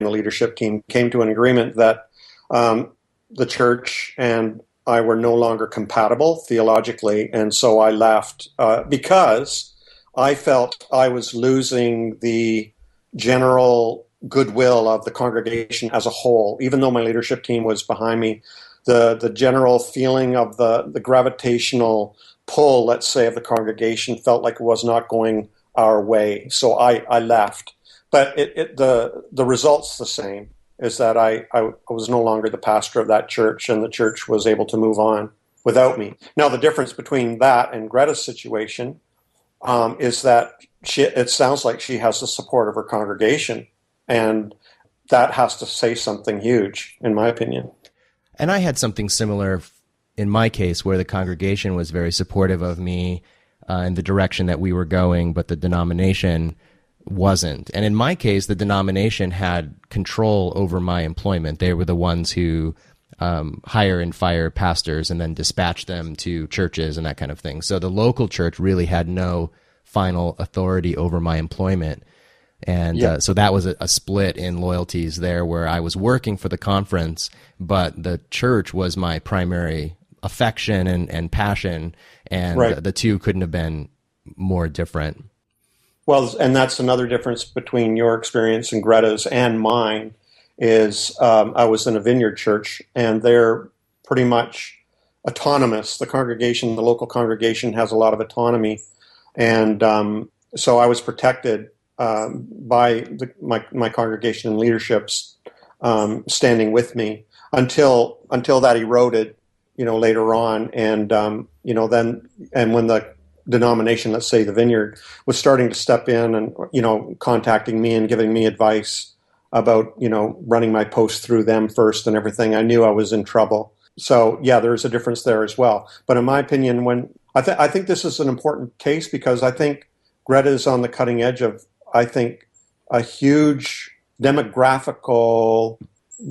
the leadership team came to an agreement that the church and I were no longer compatible theologically, and so I left because I felt I was losing the general goodwill of the congregation as a whole. Even though my leadership team was behind me, the general feeling of the gravitational pull, let's say, of the congregation felt like it was not going our way. So I left. But the result's the same, is that I was no longer the pastor of that church, and the church was able to move on without me. Now, the difference between that and Greta's situation is that it sounds like she has the support of her congregation, and that has to say something huge, in my opinion. And I had something similar in my case, where the congregation was very supportive of me in the direction that we were going, but the denomination wasn't. And in my case, the denomination had control over my employment. They were the ones who hire and fire pastors and then dispatch them to churches and that kind of thing. So the local church really had no final authority over my employment. And so that was a split in loyalties there, where I was working for the conference, but the church was my primary affection and passion, and the two couldn't have been more different. Well, and that's another difference between your experience and Greta's and mine, is I was in a vineyard church, and they're pretty much autonomous. The congregation, the local congregation, has a lot of autonomy, and so I was protected by my congregation and leaderships standing with me until that eroded, later on, and when the denomination, let's say the Vineyard, was starting to step in and contacting me and giving me advice about running my post through them first and everything, I knew I was in trouble. So yeah, there's a difference there as well. But in my opinion, when I think this is an important case, because I think Greta is on the cutting edge of, I think, a huge demographical,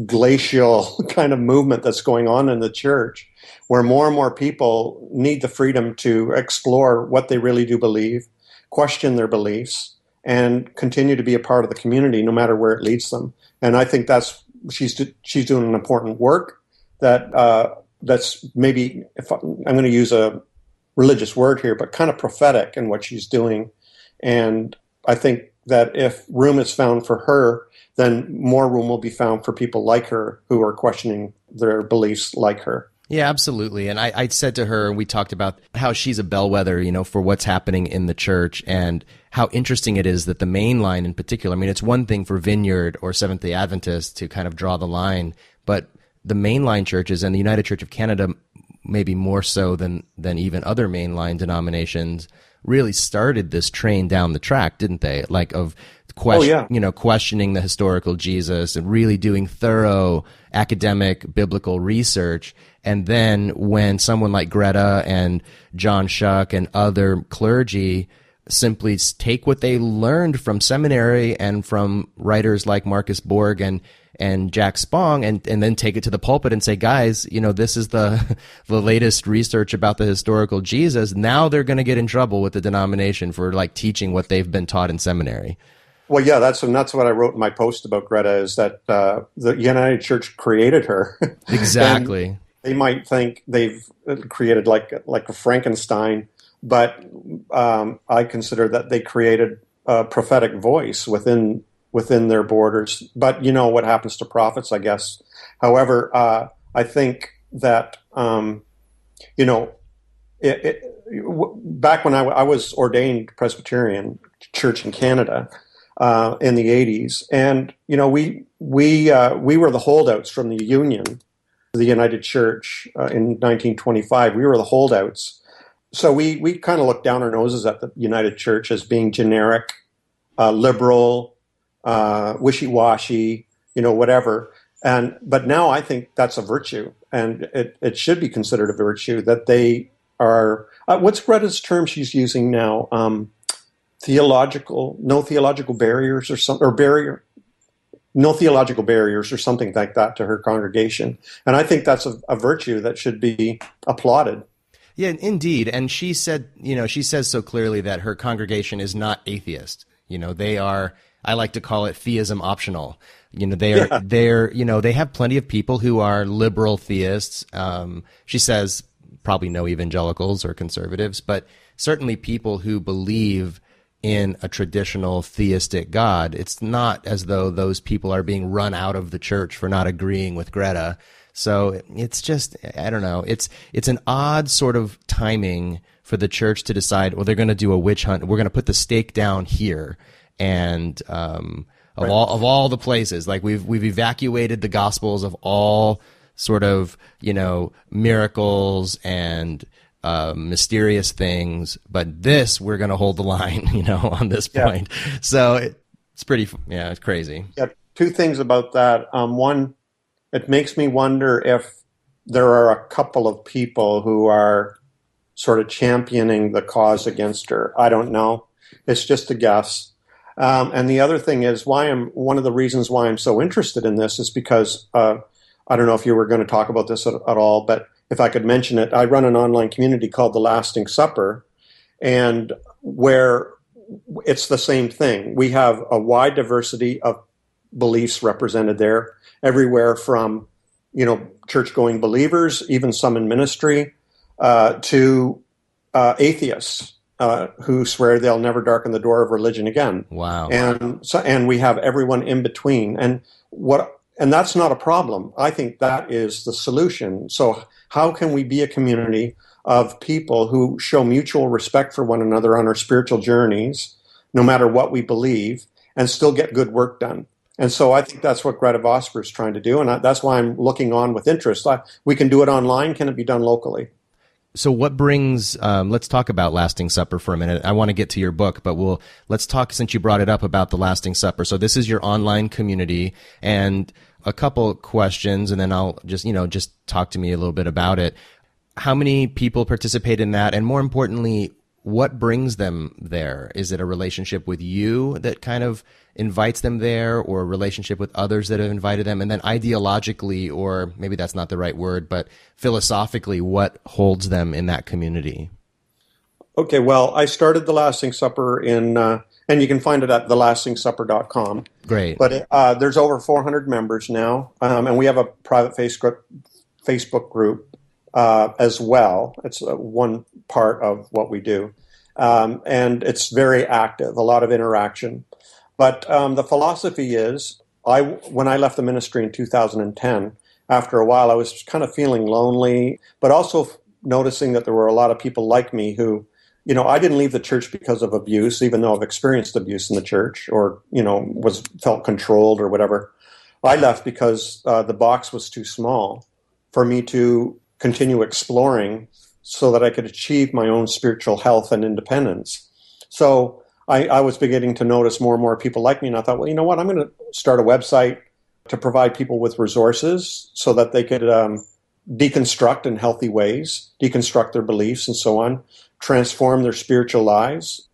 glacial kind of movement that's going on in the church, where more and more people need the freedom to explore what they really do believe, question their beliefs, and continue to be a part of the community no matter where it leads them. And I think she's doing an important work that's maybe, if I'm going to use a religious word here, but kind of prophetic in what she's doing. And I think that if room is found for her, then more room will be found for people like her who are questioning their beliefs like her. Yeah, absolutely. And I said to her, and we talked about how she's a bellwether, for what's happening in the church, and how interesting it is that the main line in particular, I mean, it's one thing for Vineyard or Seventh-day Adventists to kind of draw the line, but the mainline churches and the United Church of Canada, maybe more so than even other mainline denominations, really started this train down the track, didn't they? Like of questioning the historical Jesus and really doing thorough academic biblical research. And then when someone like Greta and John Shuck and other clergy simply take what they learned from seminary and from writers like Marcus Borg and Jack Spong and then take it to the pulpit and say, guys, this is the latest research about the historical Jesus. Now they're going to get in trouble with the denomination for like teaching what they've been taught in seminary. Well, yeah, that's what I wrote in my post about Greta, is that the United Church created her. Exactly. They might think they've created like a Frankenstein, but I consider that they created a prophetic voice within their borders. But what happens to prophets, I guess. However, I think that back when I was ordained Presbyterian church in Canada in the 80s, and we were the holdouts from the Union, the United Church in 1925. We were the holdouts. So we kind of looked down our noses at the United Church as being generic, liberal, wishy-washy, whatever. But now I think that's a virtue, and it should be considered a virtue that they are. What's Greta's term she's using now? No theological barriers or something, or no theological barriers or something like that to her congregation. And I think that's a virtue that should be applauded. Yeah, indeed. And she said, she says so clearly that her congregation is not atheist. They are I like to call it theism optional. They have plenty of people who are liberal theists. She says probably no evangelicals or conservatives, but certainly people who believe in a traditional theistic God. It's not as though those people are being run out of the church for not agreeing with Greta. So it's just, I don't know. It's an odd sort of timing for the church to decide, well, they're going to do a witch hunt. We're going to put the stake down here. And, of all the places, like we've evacuated the gospels of all sort of, miracles and, mysterious things, but this, we're going to hold the line, on this point. So it's pretty, it's crazy. Yeah. Two things about that. One, it makes me wonder if there are a couple of people who are sort of championing the cause against her. I don't know. It's just a guess. And the other thing is one of the reasons why I'm so interested in this is because, I don't know if you were going to talk about this at all, but if I could mention it, I run an online community called The Lasting Supper, and where it's the same thing. We have a wide diversity of beliefs represented there, everywhere from, church-going believers, even some in ministry, to atheists who swear they'll never darken the door of religion again. Wow. And we have everyone in between. And that's not a problem. I think that is the solution. So how can we be a community of people who show mutual respect for one another on our spiritual journeys, no matter what we believe, and still get good work done? And so I think that's what Greta Bhaskar is trying to do, and that's why I'm looking on with interest. We can do it online. Can it be done locally? So what brings, let's talk about Lasting Supper for a minute. I want to get to your book, but let's talk, since you brought it up, about the Lasting Supper. So this is your online community, and a couple questions, and then I'll just talk to me a little bit about it. How many people participate in that? And more importantly, what brings them there? Is it a relationship with you that kind of invites them there, or a relationship with others that have invited them? And then ideologically, or maybe that's not the right word, but philosophically, what holds them in that community? Okay, well, I started the Lasting Supper and you can find it at thelastingsupper.com. Great. But there's over 400 members now, and we have a private Facebook group as well. It's one part of what we do. And it's very active, a lot of interaction. But the philosophy is, when I left the ministry in 2010, after a while I was kind of feeling lonely, but also noticing that there were a lot of people like me who, I didn't leave the church because of abuse, even though I've experienced abuse in the church, or, felt controlled or whatever. I left because the box was too small for me to continue exploring so that I could achieve my own spiritual health and independence. So I was beginning to notice more and more people like me, and I thought, well, you know what, I'm going to start a website to provide people with resources so that they could deconstruct in healthy ways, deconstruct their beliefs and so on, transform their spiritual lives,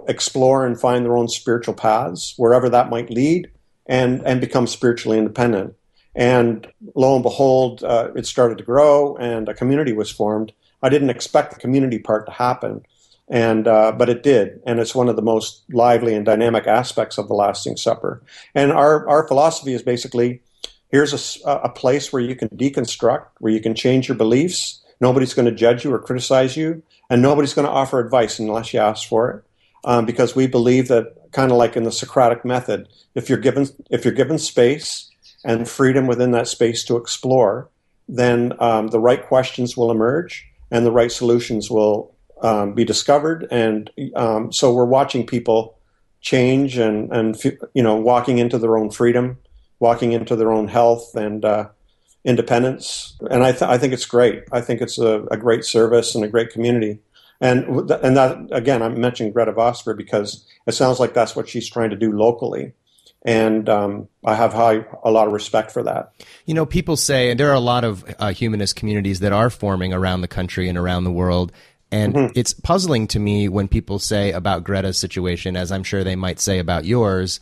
explore and find their own spiritual paths, wherever that might lead, and become spiritually independent. And lo and behold, it started to grow, and a community was formed. I didn't expect the community part to happen, but it did. And it's one of the most lively and dynamic aspects of the Lasting Supper. And our philosophy is basically, here's a place where you can deconstruct, where you can change your beliefs. Nobody's going to judge you or criticize you, and nobody's going to offer advice unless you ask for it. Because we believe that, kind of like in the Socratic method, if you're given space and freedom within that space to explore, then the right questions will emerge and the right solutions will be discovered. And so we're watching people change and walking into their own freedom, walking into their own health and independence. And I think it's great. I think it's a great service and a great community. And that, again, I'm mentioning Greta Bhaskar because it sounds like that's what she's trying to do locally. And I have a lot of respect for that. People say, and there are a lot of humanist communities that are forming around the country and around the world. And it's puzzling to me when people say about Greta's situation, as I'm sure they might say about yours,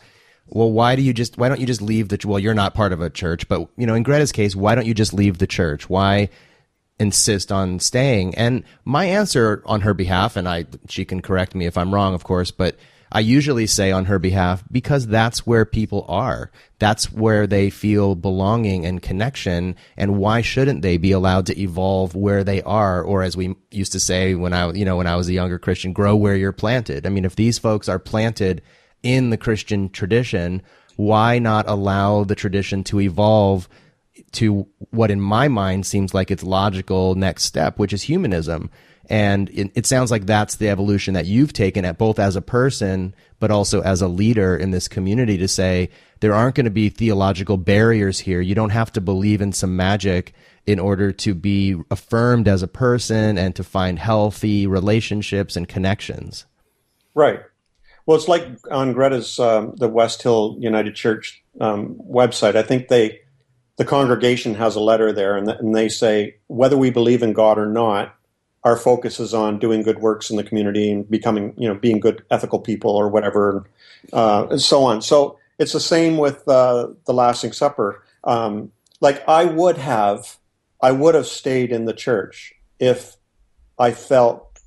well, why don't you just leave well, you're not part of a church, but, in Greta's case, why don't you just leave the church? Why insist on staying? And my answer on her behalf, and she can correct me if I'm wrong, of course, but I usually say on her behalf, because that's where people are. That's where they feel belonging and connection. And why shouldn't they be allowed to evolve where they are? Or as we used to say when I was a younger Christian, grow where you're planted. I mean, if these folks are planted in the Christian tradition, why not allow the tradition to evolve to what in my mind seems like its logical next step, which is humanism? And it sounds like that's the evolution that you've taken at both as a person, but also as a leader in this community, to say there aren't going to be theological barriers here. You don't have to believe in some magic in order to be affirmed as a person and to find healthy relationships and connections. Right. Well, it's like on Greta's, the West Hill United Church website. I think the congregation has a letter there, and they say, whether we believe in God or not, our focus is on doing good works in the community and becoming, being good ethical people or whatever, and so on. So it's the same with the Lasting Supper. Like I would have stayed in the church if I felt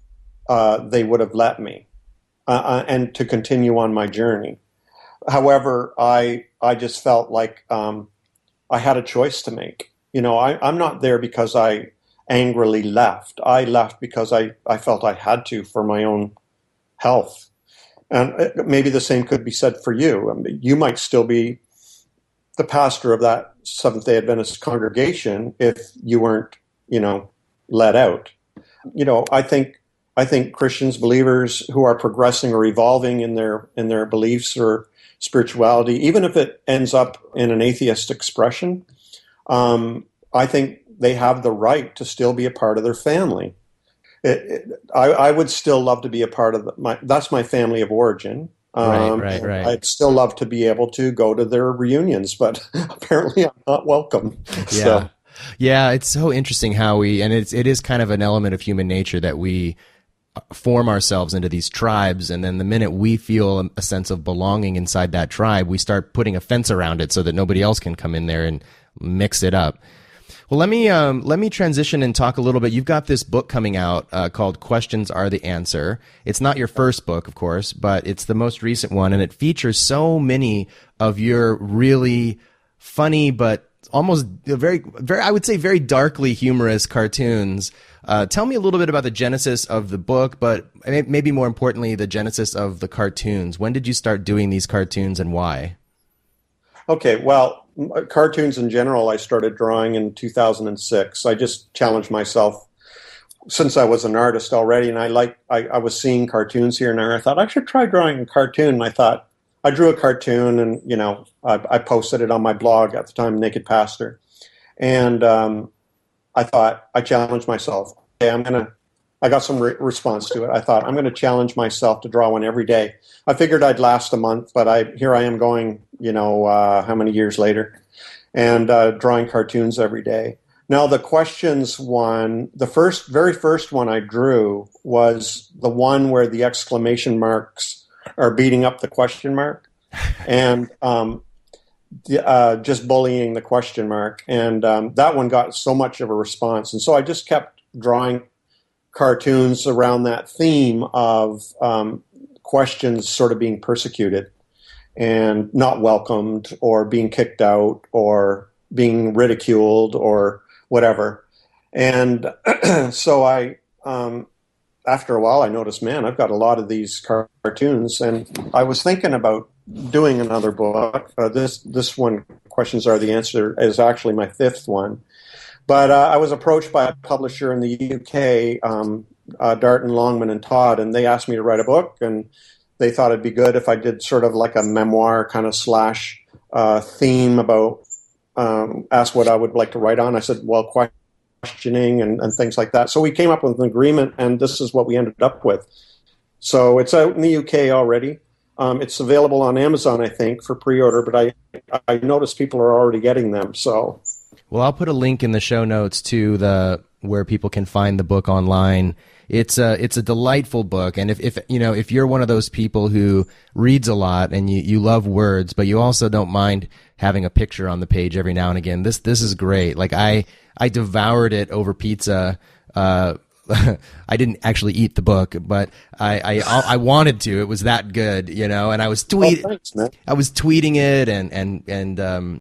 they would have let me, and to continue on my journey. However, I just felt like I had a choice to make. I'm not there because I angrily left. I left because I felt I had to for my own health. And maybe the same could be said for you. I mean, you might still be the pastor of that Seventh-day Adventist congregation if you weren't, let out. I think Christians, believers who are progressing or evolving in their beliefs or spirituality, even if it ends up in an atheist expression, I think they have the right to still be a part of their family. I would still love to be a part of that's my family of origin. Right. I'd still love to be able to go to their reunions, but apparently I'm not welcome. Yeah. So. Yeah, it's so interesting how it is kind of an element of human nature that we form ourselves into these tribes, and then the minute we feel a sense of belonging inside that tribe, we start putting a fence around it so that nobody else can come in there and mix it up. Well, let me transition and talk a little bit. You've got this book coming out called Questions Are the Answer. It's not your first book, of course, but it's the most recent one, and it features so many of your really funny but almost very, I would say very darkly humorous cartoons. Tell me a little bit about the genesis of the book, but maybe more importantly, the genesis of the cartoons. When did you start doing these cartoons and why? Okay, well, cartoons in general, I started drawing in 2006. I just challenged myself since I was an artist already, and I was seeing cartoons here and there. I thought I should try drawing a cartoon. And I drew a cartoon, and I posted it on my blog at the time, Naked Pastor, and I thought I challenged myself. Okay, I got some response to it. I thought I'm going to challenge myself to draw one every day. I figured I'd last a month, but here I am going, how many years later, and drawing cartoons every day. Now the questions one, the very first one I drew was the one where the exclamation marks are beating up the question mark, and just bullying the question mark, and that one got so much of a response, and so I just kept drawing cartoons around that theme of questions sort of being persecuted and not welcomed or being kicked out or being ridiculed or whatever. And so after a while I noticed, man, I've got a lot of these cartoons, and I was thinking about doing another book. This one, Questions Are the Answer, is actually my fifth one. But I was approached by a publisher in the UK, Darton, Longman and Todd, and they asked me to write a book, and they thought it'd be good if I did sort of like a memoir kind of slash theme about ask what I would like to write on. I said, well, questioning and things like that. So we came up with an agreement, and this is what we ended up with. So it's out in the UK already. It's available on Amazon, I think, for pre-order, but I noticed people are already getting them. So, well, I'll put a link in the show notes to where people can find the book online. It's a delightful book, and if you're one of those people who reads a lot and you love words, but you also don't mind having a picture on the page every now and again, this is great. Like I devoured it over pizza I didn't actually eat the book, but I wanted to. It was that good, and I was Oh, thanks, man. I was tweeting it and